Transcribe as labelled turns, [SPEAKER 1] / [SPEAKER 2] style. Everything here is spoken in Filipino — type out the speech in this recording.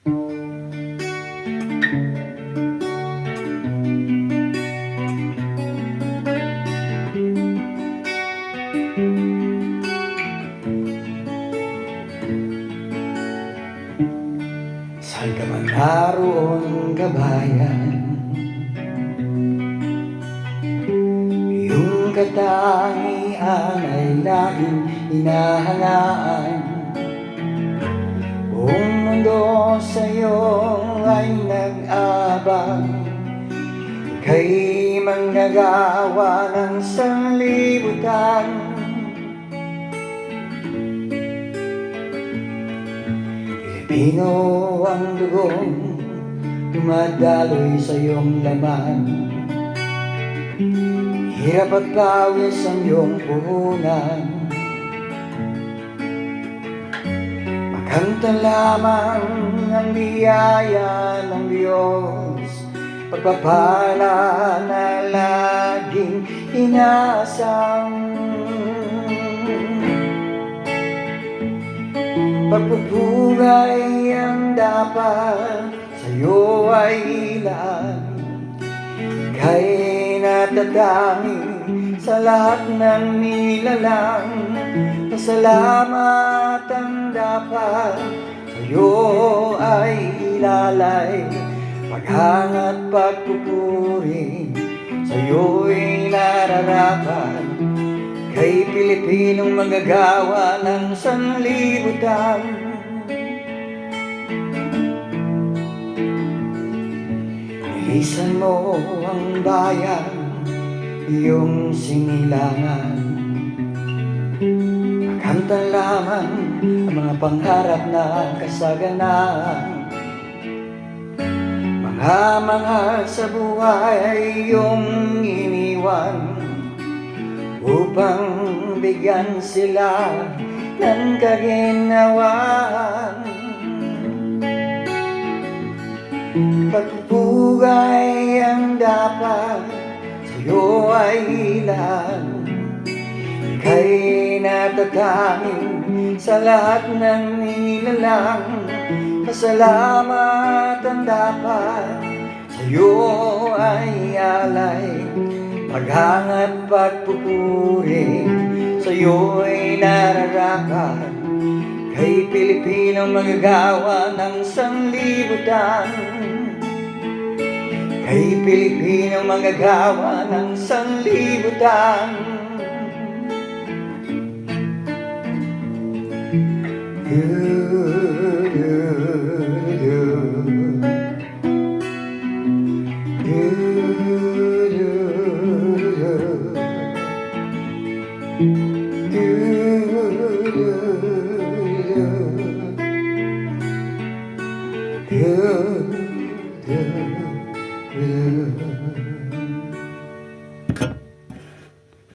[SPEAKER 1] Saan ka man naroon, kabayan, iyong katangian ay laging hinahangaan. Buong mundo sa'yo ay nag-aabang, ika'y manggagawa ng sanlibutan. Pilipino ang dugong dumadaloy sa iyong laman, hirap at pawis ang iyong puhunan. Magkanta lamang ang biyaya ng Diyos, pagpapala na laging inaasam. Pagpupugay ang dapat sa'yo ay ilan, ika'y natatangi sa lahat ng nilalang. Pasalamat ang dapat sa'yo ay ilalay, paghanga't pagpupuri sa'yo'y nararapat. Kay Pilipinong manggagawa ng sanlibutan. Bilisan mo ang bayan, iyong sinilangan. Makanta lamang ang mga pangarap na kasaganaan. Mga mahal sa buhay iyong iniwan, upang bigyan sila ng kaginhawaan. Pagpupugay ang dapat sa'yo ay ilan, ika'y natatanging sa lahat ng nilalang. Pasalamat ang dapat sa'yo ay alay, paghanga't pagpupuri sa'yo'y nararapat. Kay Pilipinong manggagawa ng sanlibutan, kay Pilipinong manggagawa ng sanlibutan.